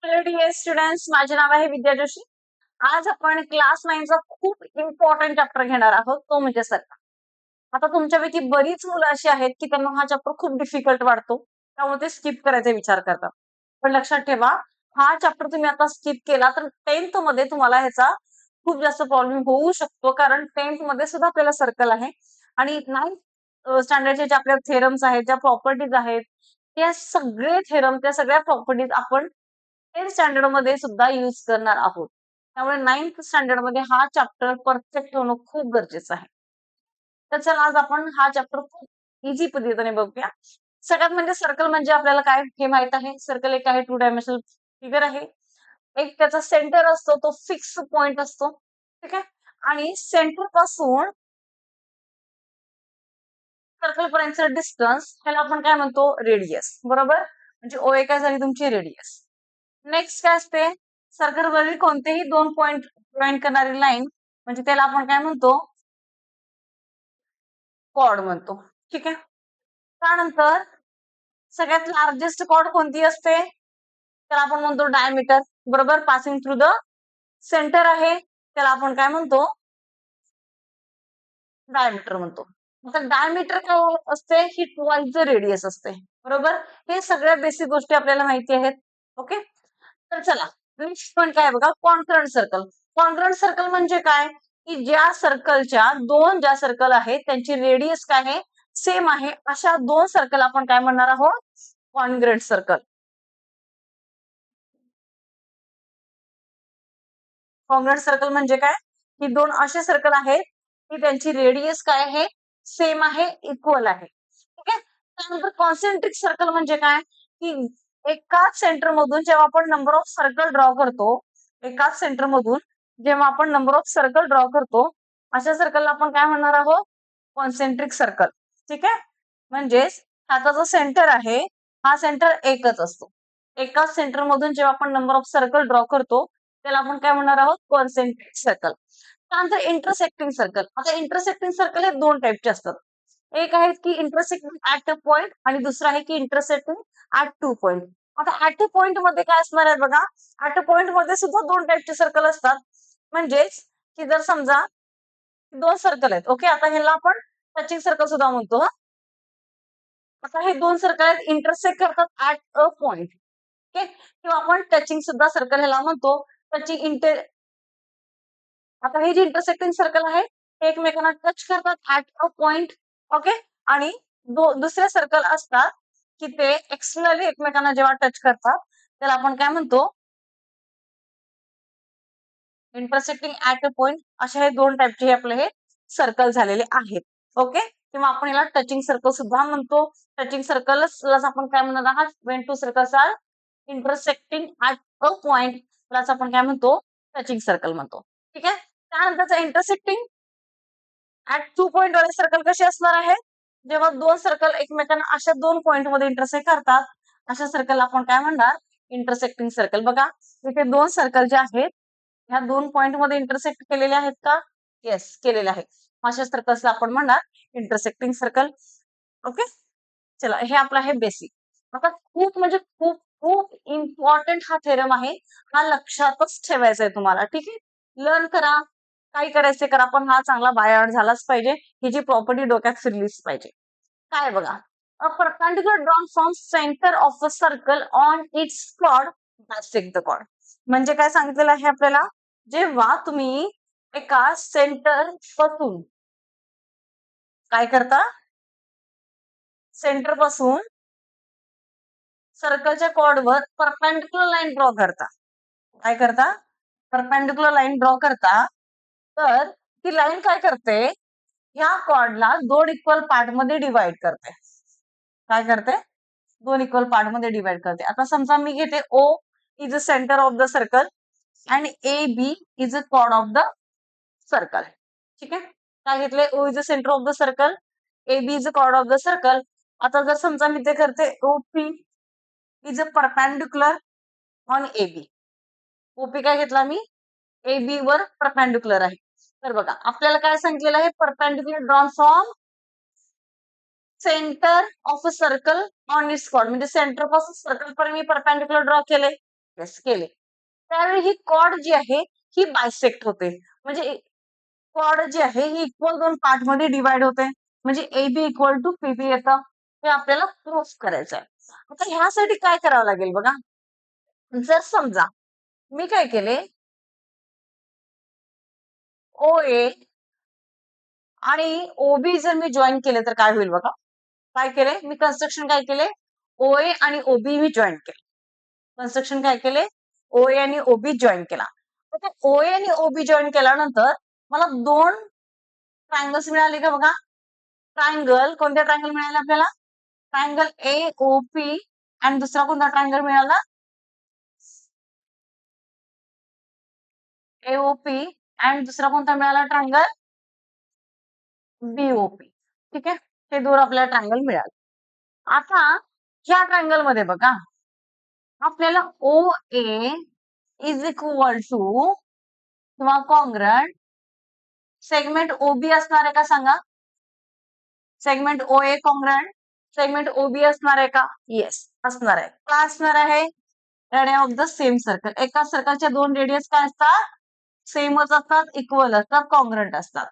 Hello dear students, माझे नाव आहे विद्या जोशी. आज आपण क्लास 9चा खूप इम्पॉर्टंट चॅप्टर घेणार आहोत, तो म्हणजे सरकार. आता तुमच्यापैकी बरीच मुलं अशी आहेत की त्यांना हा चॅप्टर खूप डिफिकल्ट वाटतो, त्यामुळे ते स्किप करायचा विचार करतात. पण लक्षात ठेवा, हा चॅप्टर तुम्ही आता स्किप केला तर 10th मध्ये तुम्हाला ह्याचा खूप जास्त प्रॉब्लेम होऊ शकतो, कारण 10th मध्ये सुद्धा आपल्याला सर्कल आहे आणि 9th स्टँडर्डचे जे आपल्या थेरम्स आहेत, ज्या प्रॉपर्टीज आहेत, त्या सगळे थेरम, त्या सगळ्या प्रॉपर्टीज आपण 10th स्टँडर्ड मध्ये सुद्धा यूज करणार आहोत. त्यामुळे 9th स्टँडर्ड मध्ये हा चॅप्टर परफेक्ट होणं खूप गरजेचं आहे. तर चला आज आपण हा चॅप्टर खूप इझी पद्धतीने बघूया. सगळ्यात म्हणजे सर्कल म्हणजे आपल्याला काय हे माहित आहे. सर्कल एक आहे 2 डायमेन्शनल फिगर आहे. एक त्याचा सेंटर असतो, तो फिक्स पॉइंट असतो. ठीक आहे. आणि सेंटर पासून सर्कल पर्यंतचं डिस्टन्स ह्याला आपण काय म्हणतो, रेडियस. बरोबर. म्हणजे ओ काय झाली तुमची रेडियस. नेक्स्ट काय असते, सर्कलवरील कोणतेही दोन पॉइंट जॉईन करणारी लाईन म्हणजे त्याला आपण काय म्हणतो, कॉर्ड म्हणतो. ठीक आहे. त्यानंतर सगळ्यात लार्जेस्ट कॉर्ड कोणती असते, तर आपण म्हणतो डायमीटर. बरोबर. पासिंग थ्रू द सेंटर आहे, त्याला आपण काय म्हणतो, डायमीटर म्हणतो. तर डायमीटर काय असते, ही ट्वाइस द रेडियस असते. बरोबर. हे सगळ्या बेसिक गोष्टी आपल्याला माहिती आहेत. ओके. तर चला, नेक्स्ट पॉइंट काय बघा, कॉन्ग्रुएंट सर्कल. कॉन्ग्रुएंट सर्कल म्हणजे काय, की ज्या सर्कलच्या दोन ज्या सर्कल आहेत त्यांची रेडियस काय आहे, सेम आहे, अशा दोन सर्कल आपण काय म्हणणार आहोत, कॉन्ग्रुएंट सर्कल. कॉन्ग्रुएंट सर्कल म्हणजे काय, की दोन असे सर्कल आहेत की त्यांची रेडियस काय आहे, सेम आहे, इक्वल आहे. ठीक आहे. त्यानंतर कॉन्सेंट्रिक सर्कल म्हणजे काय, की एकाच सेंटर मधून जेव्हा आपण नंबर ऑफ सर्कल ड्रॉ करतो, एकाच सेंटर मधून जेव्हा आपण नंबर ऑफ सर्कल ड्रॉ करतो, अशा सर्कलला आपण काय म्हणणार आहोत, कॉन्सेंट्रिक सर्कल. ठीक आहे. म्हणजेच ह्याचा जो सेंटर आहे, हा सेंटर एकच असतो. एकाच सेंटर मधून जेव्हा आपण नंबर ऑफ सर्कल ड्रॉ करतो, त्याला आपण काय म्हणणार आहोत, कॉन्सेंट्रिक सर्कल. त्यानंतर इंटरसेक्टिंग सर्कल. आता इंटरसेक्टिंग सर्कल हे दोन टाईपचे असतात. एक आहे की इंटरसेक्टिंग ऍट अ पॉइंट आणि दुसरा आहे की इंटरसेक्टिंग ऍट 2 पॉइंट. आता ऍट अ पॉइंट मध्ये काय असणार आहे बघा, ऍट अ पॉइंट मध्ये सुद्धा दोन टाईपचे सर्कल असतात. म्हणजेच की जर समजा दोन सर्कल आहेत, ओके, आता ह्याला आपण टचिंग सर्कल सुद्धा म्हणतो. आता हे दोन सर्कल आहेत, इंटरसेक्ट करतात ऍट अ पॉइंट. ओके. किंवा आपण टचिंग सुद्धा सर्कल ह्याला म्हणतो. टचिंग इंटर आता हे जे इंटरसेक्टिंग सर्कल आहे, ते एकमेकांना टच करतात ऍट अ पॉइंट. ओके. आणि दुसरे सर्कल असतात की ते एक्सटर्नली एकमेकांना जेव्हा टच करतात, त्याला आपण काय म्हणतो, इंटरसेक्टिंग ऍट अ पॉइंट. असे हे दोन टाईपचे आपले हे सर्कल झालेले आहेत. ओके. किंवा आपण याला टचिंग सर्कल सुद्धा म्हणतो. टचिंग सर्कलच आपण काय म्हणणार आहात, when two circles are intersecting at a point, plus आपण काय म्हणतो, टचिंग सर्कल म्हणतो. ठीक आहे. त्यानंतरचा इंटरसेक्टिंग ऍट 2 पॉइंट वाले सर्कल कसे असणार आहे, जेव्हा दोन सर्कल एकमेकांना अशा दोन पॉइंट मध्ये इंटरसेक्ट करतात, अशा सर्कल आपण काय म्हणणार, इंटरसेक्टिंग सर्कल. बघा, इथे दोन सर्कल जे आहेत, ह्या दोन पॉइंट मध्ये इंटरसेक्ट केलेले आहेत का, येस केलेले आहेत. अशा सर्कल्सला आपण म्हणणार इंटरसेक्टिंग सर्कल. ओके. चला, हे आपलं आहे बेसिक. आता खूप म्हणजे खूप खूप इम्पॉर्टंट हा थेरम आहे, हा लक्षातच ठेवायचा आहे तुम्हाला. ठीक आहे. लर्न करा, काही करायचे करा, पण हा चांगला बाय झालाच पाहिजे. ही जी प्रॉपर्टी डोक्यात फिरलीच पाहिजे. काय बघा, a perpendicular drawn from centre of a circle on its chord bisect the chord. म्हणजे काय सांगितलेलं आहे आपल्याला, जेव्हा तुम्ही एका सेंटर पासून काय करता, सेंटर पासून सर्कलच्या कॉर्डवर परपेंडिक्युलर लाईन ड्रॉ करता. काय करता, परपेंडिक्युलर लाईन ड्रॉ करता. तर ती लाईन काय करते, ह्या कॉर्डला दोन इक्वल पार्ट मध्ये डिवाइड करते. काय करते, दोन इक्वल पार्ट मध्ये डिवाइड करते. आता समजा मी घेते O is a centre of the circle and A B is a chord of the circle. ठीक आहे. काय घेतले, O is a centre of the circle, A B is a chord of the circle. आता जर समजा मी ते करते, O P is a perpendicular on A B. OP काय घेतला मी, ए बी वर परपेंडिक्युलर आहे. तर बघा, आपल्याला काय सांगितलेलं आहे, perpendicular drawn from centre of a circle on its chord. म्हणजे सेंटर पासून सर्कल पर्यंत मी परपेंडिक्युलर ड्रॉ केले. येस केले. त्यावेळी ही कॉर्ड जी आहे ही बायसेक्ट होते. म्हणजे कॉर्ड जी आहे ही इक्वल दोन पार्ट मध्ये डिवाइड होते. म्हणजे A B equal to P B येतं. हे आपल्याला प्रूफ करायचं आहे. आता ह्यासाठी काय करावं लागेल बघा. जर समजा मी काय केले, ओ ए आणि ओबी जर मी जॉईन केले तर काय होईल बघा. काय केले मी कन्स्ट्रक्शन काय केले, ओ ए आणि ओबी मी जॉईन केले. कन्स्ट्रक्शन काय केले, ओ ए आणि ओबी जॉईन केला. आता ओ ए आणि ओबी जॉईन केल्यानंतर मला दोन ट्रायंगल्स मिळाले का बघा. ट्रायंगल कोणत्या ट्रायंगल मिळाले आपल्याला, ट्रायंगल ए ओ पी आणि दुसरा कोणता ट्रायंगल मिळाला, एओपी आणि दुसरा कोणता मिळाला ट्रायंगल बीओपी. ठीक आहे, हे दोन आपल्याला ट्रायंगल मिळाले. आता ह्या ट्रायंगल मध्ये बघा आपल्याला ओ ए इज इक्वल टू किंवा कॉन्ग्रंट सेगमेंट ओबी असणार आहे का सांगा. सेगमेंट ओ ए कॉन्ग्रंट सेगमेंट ओबी असणार आहे का. येस असणार आहे. का असणार आहे, radian of the same circle. एका सर्कलच्या दोन रेडियस काय असतात, सेमच असतात, इक्वल असतात, कॉन्ग्रंट असतात.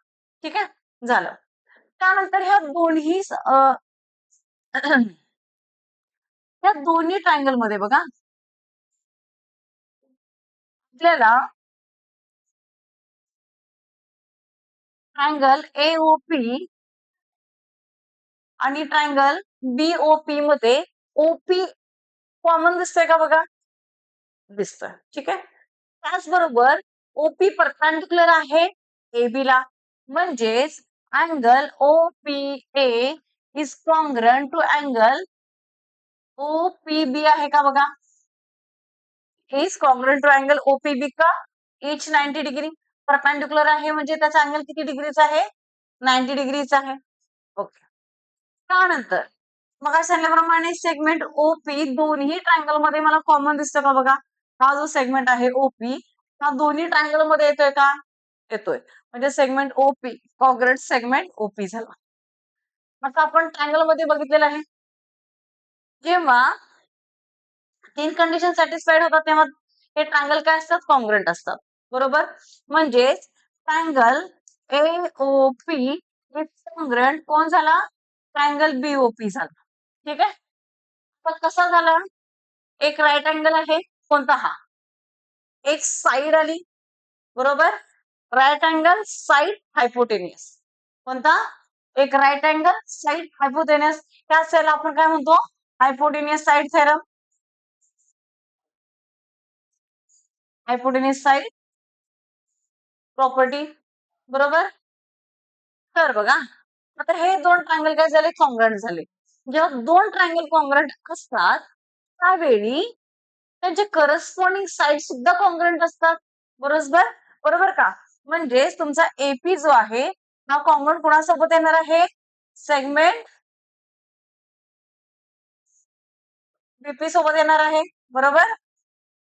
ठीक आहे झालं. त्यानंतर ह्या दोन्ही ह्या दोन्ही ट्रायंगल मध्ये बघा आपल्याला ट्रायंगल एओपी आणि ट्रायंगल बीओपी मध्ये ओपी कॉमन दिसतंय का बघा, दिसतंय. ठीक आहे. त्याचबरोबर ओपी परपेंडिक्युलर आहे AB ला, म्हणजेच angle OPA is congruent to angle OPB आहे का बघा. Is congruent to angle OPB का, इच 90 डिग्री. परपेंडिक्युलर आहे म्हणजे त्याचा अँगल किती डिग्रीचा आहे, 90 डिग्रीचा आहे. ओके. त्यानंतर मग सांगितल्याप्रमाणे सेगमेंट ओपी दोन्ही ट्रायंगल मध्ये मला कॉमन दिसतं का बघा. हा जो सेगमेंट आहे ओपी हा दोन्ही ट्रायंगल मध्ये येतोय का, येतोय. म्हणजे segment OP congruent segment OP झाला. आता आपण ट्रायंगल मध्ये बघितलेलं आहे, जेव्हा तीन कंडिशन सॅटिस्फाईड होतात तेव्हा हे ट्रायंगल काय असतात, कॉन्ग्रंट असतात. बरोबर. म्हणजेच ट्रायंगल एओपी इज कॉन्ग्रंट कोण झाला, ट्रायंगल बीओपी झाला. ठीक आहे. पण कसा झाला, एक राईट अँगल आहे कोणता हा, एक साइड आली. बरोबर. राईट अँगल साइड हायपोटेनियस कोणता, एक राईट अँगल साइड हायपोटेनियस. त्याच त्याला आपण काय म्हणतो, hypotenuse side theorem. Hypotenuse side property. बरोबर. तर बघा आता हे दोन ट्रायंगल काय झाले, कॉन्ग्रंट झाले. जेव्हा दोन ट्रायंगल कॉन्ग्रंट असतात त्यावेळी त्यांचे करस्पॉन्डिंग साइड सुद्धा कॉन्ग्रंट असतात. बरोबर. बरोबर का. म्हणजे तुमचा एपी जो आहे हा कॉन्ग्रंट कोणासोबत येणार आहे, सेगमेंट बीपी सोबत येणार आहे. बरोबर.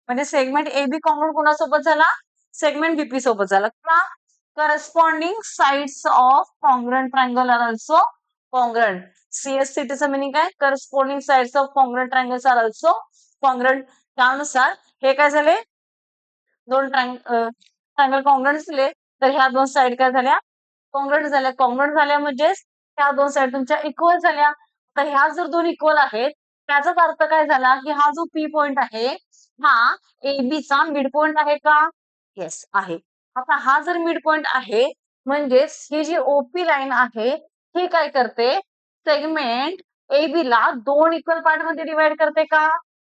म्हणजे सेगमेंट एबी कॉन्ग्रंट कोणासोबत झाला, सेगमेंट बीपी सोबत झाला. का, corresponding sides of congruent triangle are also congruent. सीएससीटीचं मिनिंग काय, corresponding sides of congruent triangles are also congruent. त्यानुसार हे काय झाले, दोन ट्रायंगल कॉन्ग्रंट दिले तर ह्या दोन साइड काय झाल्या, कॉन्ग्रंट झाल्या. कॉन्ग्रंट झाल्या म्हणजेच ह्या दोन साइड तुमच्या इक्वल झाल्या. तर ह्या जर दोन इक्वल आहेत त्याचाच अर्थ काय झाला की हा जो पी पॉइंट आहे हा AB चा मिड पॉइंट आहे का, येस आहे. आता हा जर मिड पॉइंट आहे म्हणजेच ही जी ओपी लाईन आहे ही काय करते, सेगमेंट AB ला दोन इक्वल पार्ट मध्ये डिवाइड करते का,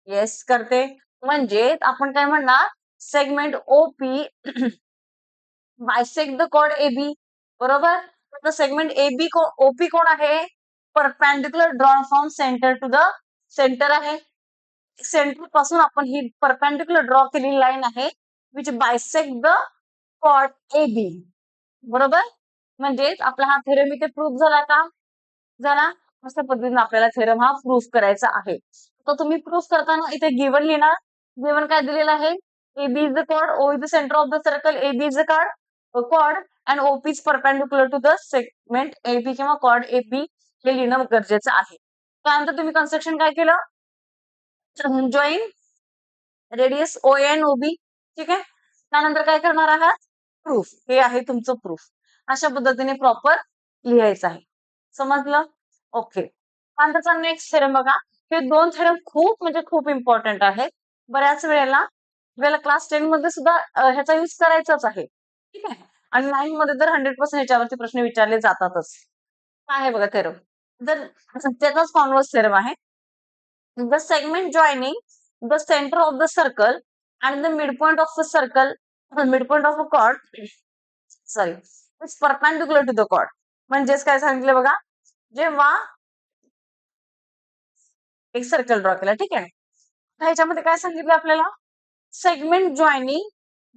येस करते. म्हणजे आपण काय म्हणणार, segment OP bisect the chord AB. बरोबर. आता सेगमेंट AB ओपी कोण आहे, perpendicular drawn from centre to the centre आहे. सेंटर पासून आपण ही परपेंडिक्युलर ड्रॉ केलेली लाईन आहे which bisect the chord AB. बरोबर. म्हणजेच आपला हा थेरम इथे प्रूफ झाला का, झाला. अशा पद्धतीने आपल्याला थेरम हा प्रूफ करायचा आहे. तर तुम्ही प्रूफ करताना इथे गिवन लिहिणार. गिवन काय दिलेलं आहे, AB is the chord, O is the centre of the circle, AB is the chord and OP is perpendicular to the segment AB किंवा कॉर्ड AB हे लिहिणं गरजेचं आहे. त्यानंतर तुम्ही कन्स्ट्रक्शन काय केलं, जॉईन रेडियस ओ एन ओबी. ठीक आहे. त्यानंतर काय करणार आहात, प्रूफ. हे आहे तुमचं प्रूफ. अशा पद्धतीने प्रॉपर लिहायचं आहे. समजलं? ओके. त्यानंतरचा नेक्स्ट थेरम बघा. हे दोन थेरम खूप म्हणजे खूप इम्पॉर्टंट आहेत. बऱ्याच वेळेला आपल्याला क्लास 10 मध्ये सुद्धा ह्याचा यूज करायचाच आहे. ठीक आहे. आणि 9 मध्ये तर 100% ह्याच्यावरती प्रश्न विचारले जातातच. काय आहे बघा थेरम. तर त्याचाच कॉन्व्हर्स थेरम आहे. The segment joining the center of the circle and the midpoint of the circle, the midpoint of a chord, sorry, is perpendicular to the chord. म्हणजेच काय सांगितलं बघा, जेव्हा एक सर्कल ड्रॉ केला. ठीक आहे. तर ह्याच्यामध्ये काय सांगितलं आपल्याला, segment joining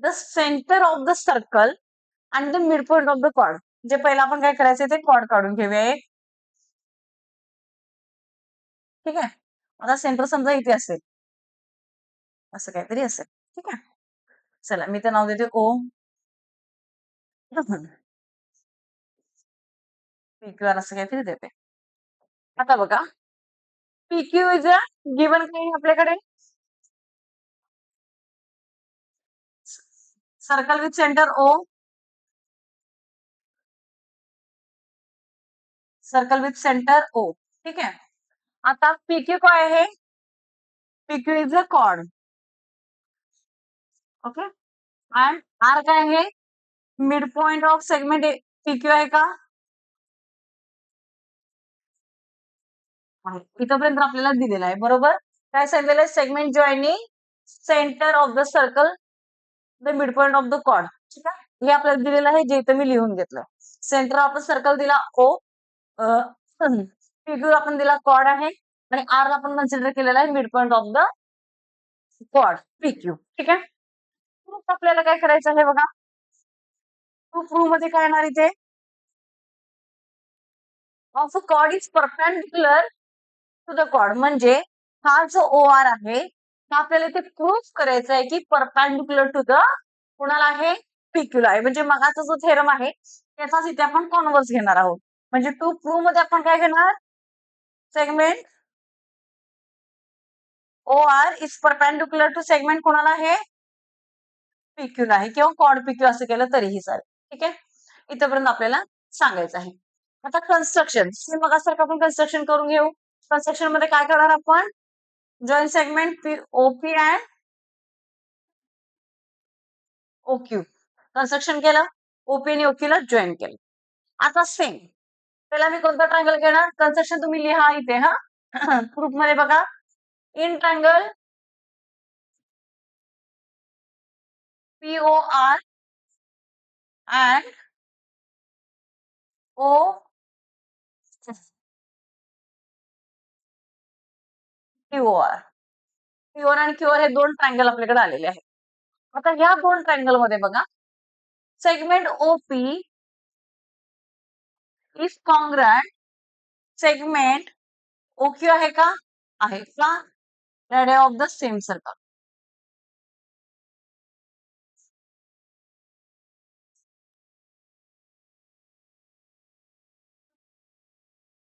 the centre of the circle and the midpoint of the chord. जे पहिला आपण काय करायचं ते कॉर्ड काढून घेऊया एक. ठीक आहे. आता सेंटर समजा इथे असेल, असं काहीतरी असेल. ठीक आहे. चला मी तर नाव देते ओ. पीक्यूआर असं काहीतरी देते. आता बघा, पीक्यू इज अ गिवन काय आपल्याकडे, circle with centre O, circle with centre O. ठीक आहे. आता पीक्यू काय आहे, PQ is a chord. Okay. And R काय आहे, mid point of segment PQ आहे का, इथपर्यंत आपल्याला दिलेला आहे. बरोबर. काय सांगितलेलं आहे, segment joining centre of the circle the mid point of the chord. ठीक आहे. हे आपल्याला दिलेलं आहे, जे इथं मी लिहून घेतलं. सेंटर ऑफ द सर्कल दिला ओ, पीक्यू आपण दिला कॉर्ड आहे, आणि आर ला आपण कन्सिडर केलेला आहे mid point of the chord PQ. ठीक आहे. प्रूफ आपल्याला काय करायचं आहे बघा, प्रूफ मध्ये काय येणार इथे, of a chord is perpendicular to the chord. म्हणजे हा जो ओ आर आहे, हा आपल्याला इथे प्रूफ करायचा आहे की परपेंडिक्युलर टू द कोणाला आहे, पीक्यूला आहे. म्हणजे मगाचा जो थेरम आहे त्याचाच इथे आपण कॉन्व्हर्स घेणार आहोत. म्हणजे टू प्रूफ मध्ये आपण काय घेणार, segment O R is perpendicular to segment कोणाला आहे, पीक्यूला आहे, किंवा कॉर्ड पीक्यू असं केलं तरीही चालेल. ठीक आहे. इथपर्यंत आपल्याला सांगायचं आहे. आता कन्स्ट्रक्शन मगासारखं आपण कन्स्ट्रक्शन करून घेऊ. कन्स्ट्रक्शन मध्ये काय करणार आपण, join segment OP and OQ construction केलं, ओपी आणि ओक्यू ला जॉईन केलं. आता सेम पहिला मी कोणता ट्रायंगल घेणार, कन्स्ट्रक्शन तुम्ही लिहा इथे. हा प्रूफ मध्ये बघा, in triangle PO R and O QR. QR आणि क्यूआर हे दोन ट्रायंगल आपल्याकडे आलेले आहेत. आता ह्या दोन ट्रायंगल मध्ये बघा, segment OP is congruent segment OQ आहे का, आहे का, radius of the same circle.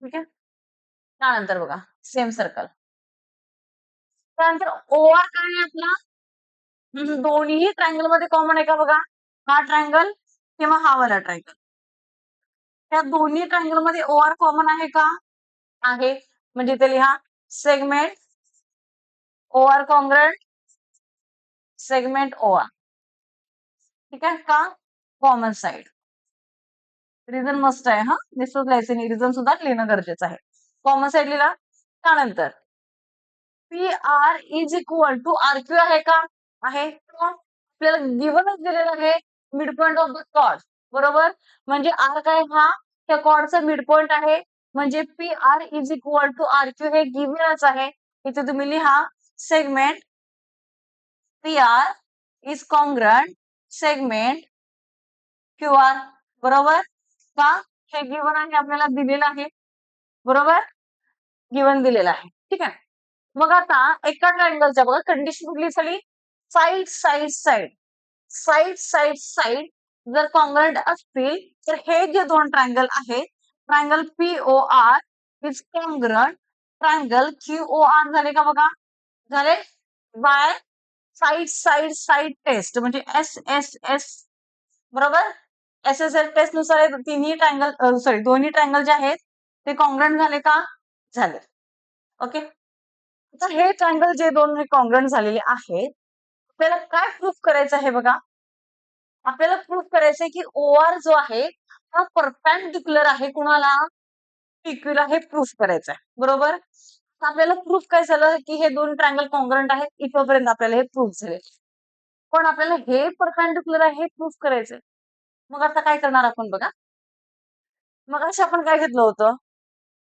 ठीक आहे. त्यानंतर बघा सेम सर्कल, त्यानंतर ओआर काय आहे आपला, दोन्ही ट्रायंगल मध्ये कॉमन आहे का बघा, हा ट्रायंगल किंवा हा वाला ट्रायंगल. त्या दोन्ही ट्रायंगल मध्ये ओआर कॉमन आहे का, आहे. म्हणजे इथे लिहा, सेगमेंट ओआर कॉन्ग्रॅट सेगमेंट ओआर. ठीक आहे का, कॉमन साइड. रिझन मस्ट आहे. हा निश्चित लिहायचं नाही, रिझन सुद्धा लिहिणं गरजेचं आहे. कॉमन साइड लिहिला. त्यानंतर P R is equal to R Q आहे का, आहे. आपल्याला गिव्हनच दिलेलं आहे mid point of the chord. बरोबर. म्हणजे आर काय, हा त्या कॉर्डचा मिड पॉइंट आहे. म्हणजे P R is equal to R Q हे गिव्हनच आहे. इथे तुम्ही लिहा, segment P R is congruent segment Q R. बरोबर का, हे गिव्हन आहे, आपल्याला दिलेलं आहे. बरोबर, गिव्हन दिलेलं आहे. ठीक आहे. मग आता एका ट्रायंगलच्या बघा कंडिशन कुठली झाली, side side side, side side side जर कॉन्ग्रॅट असतील तर हे जे दोन ट्रायंगल आहेत, triangle PO R is congruent triangle QO R झाले का बघा, झाले. बाय साईड टेस्ट म्हणजे SSS, बरोबर. SSS टेस्ट नुसार हे तिन्ही ट्रायंगल सॉरी दोन्ही ट्रायंगल जे आहेत ते कॉन्ग्रंट झाले का? झाले. ओके. आता हे ट्रायंगल जे दोन कॉन्ग्रंट झालेले आहेत, आपल्याला काय प्रूफ करायचं आहे बघा. आपल्याला प्रूफ करायचंय की OR जो आहे हा परपेंडिक्युलर आहे कुणाला? PQ हे प्रूफ करायचं आहे. बरोबर. तर आपल्याला प्रूफ काय झालं की हे दोन ट्रायंगल कॉन्ग्रंट आहेत, इथपर्यंत आपल्याला हे प्रूफ झाले. पण आपल्याला हे परपेंडिक्युलर आहे हे प्रूफ करायचंय. मग आता काय करणार आपण बघा. मग अशा आपण काय घेतलं होतं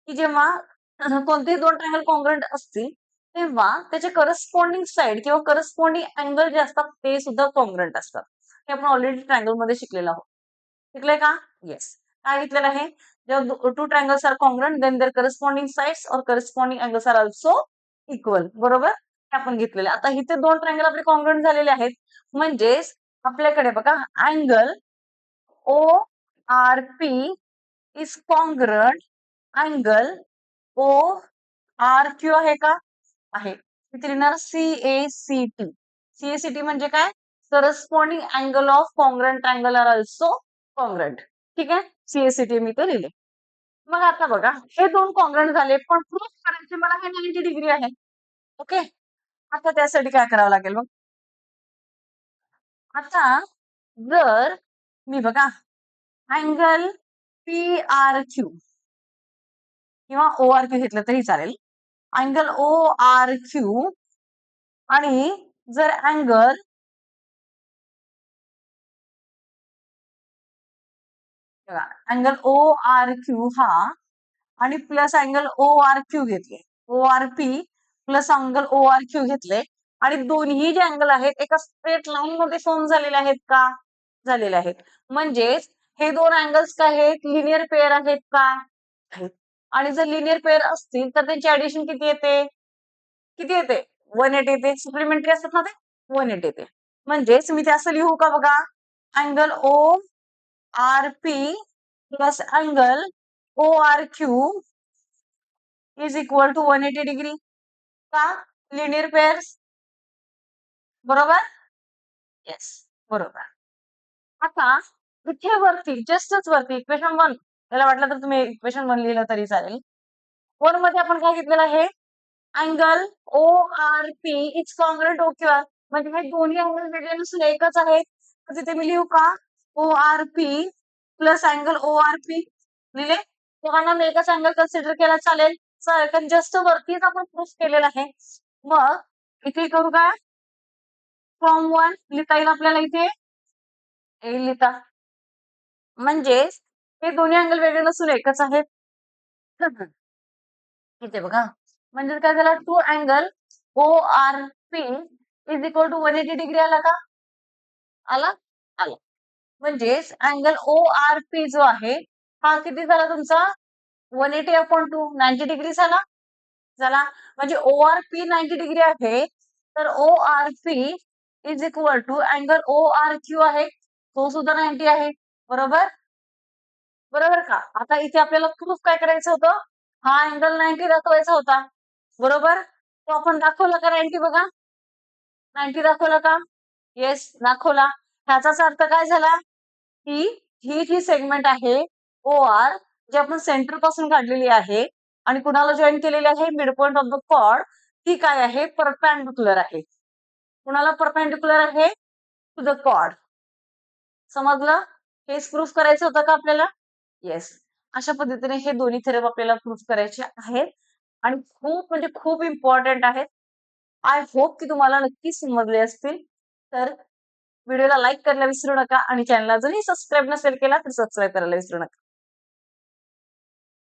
की जेव्हा कोणतेही दोन ट्रायंगल कॉन्ग्रंट असतील तेव्हा त्याचे करस्पॉन्डिंग साइड किंवा करस्पॉन्डिंग अँगल जे असतात ते सुद्धा कॉन्ग्रंट असतात. हे आपण ऑलरेडी ट्रायंगल मध्ये शिकलेलो आहोत. शिकले का? येस. काय घेतलेलं आहे? जेव्हा two triangles are congruent then their corresponding sides और corresponding angles are also equal. बरोबर. हे आपण घेतलेलं. आता इथे दोन ट्रायंगल आपले कॉन्ग्रंट झालेले आहेत. म्हणजेच आपल्याकडे बघा angle ORP is congruent angle ORQ आहे का? आहे. इथे लिहिणार CACT. CACT म्हणजे काय? Corresponding angle of congruent angle are also congruent. ठीक आहे. CACT मी ते लिहिले. मग आता बघा हे दोन कॉन्ग्रंट झाले पण प्रूफ करायचे मला हे 90 डिग्री आहे. ओके. आता त्यासाठी काय करावं लागेल मग? आता जर मी बघा अँगल PRQ किंवा ORQ घेतलं तरी चालेल. अँगल ORQ आणि जर अँगल अँगल ORQ हा आणि प्लस अँगल ORQ घेतले. ORP प्लस अँगल ORQ घेतले आणि दोन्ही जे अँगल आहेत एका स्ट्रेट लाईन मध्ये फॉर्म झालेले आहेत का? झालेले आहेत. म्हणजेच हे दोन अँगल्स काय आहेत? लिनियर पेअर आहेत का? आहेत. आणि जर लिनियर पेअर असतील तर त्यांची ऍडिशन किती येते? किती येते? 180 येते. सप्लिमेंटरी असतात ना ते 180 येते. म्हणजेच मी ते असं लिहू का बघा angle ORP plus angle ORQ is equal to 180 degree. का? Linear pairs. बरोबर. येस. बरोबर. आता इथे वरती जस्टच वरती इक्वेशन 1 याला वाटलं तर तुम्ही इक्वेशन 1 लिहिलं तरी चालेल. 1 मध्ये आपण काय घेतलेलं आहे? Angle ORP is congruent OQR. म्हणजे हे दोन्ही अँगल वेगळे नसून एकच आहेत. तर तिथे मी लिहू का ORP प्लस अँगल ORP लिहिले. दोघांना मी एकच अँगल कन्सिडर केला चालेल. चालेल कारण जस्ट वरतीच आपण प्रूफ केलेलं आहे. मग इथे करू काय? फ्रॉम 1 लिहिता येईल आपल्याला इथे लिहिता. म्हणजेच हे दोन्ही अँगल वेगळे नसून एकच आहेत. इथे बघा म्हणजे काय झालं two angle ORP is equal to 180 degree आला का? आला. आला. म्हणजेच अँगल ORP जो आहे हा किती झाला तुमचा 180 अपॉन 2 90 डिग्री झाला. झाला. म्हणजे ORP 90 डिग्री आहे तर ORP is equal to angle ORQ आहे तो सुद्धा 90 आहे. बरोबर. बरोबर का? आता इथे आपल्याला प्रूफ काय करायचं होतं? हा अँगल 90 दाखवायचा होता. बरोबर. तो आपण दाखवला का 90 बघा? 90 दाखवला का? येस दाखवला. ह्याचाच अर्थ काय झाला? की ही जी सेगमेंट आहे OR जी आपण सेंटर पासून काढलेली आहे आणि कुणाला जॉईन केलेली आहे mid point of the chord ती काय आहे? परपेंडिक्युलर आहे. कुणाला परपेंडिक्युलर आहे? To the chord. समजलं? हेच प्रूफ करायचं होतं का आपल्याला? येस. अशा पद्धतीने हे दोन्ही थेरम आपल्याला प्रूफ करायचे आहेत आणि खूप म्हणजे खूप इम्पॉर्टंट आहेत. आय होप की तुम्हाला नक्कीच समजले असतील. तर व्हिडिओला लाईक करायला विसरू नका आणि चॅनलला जरी सबस्क्राईब नसेल केला तर सबस्क्राईब करायला विसरू नका.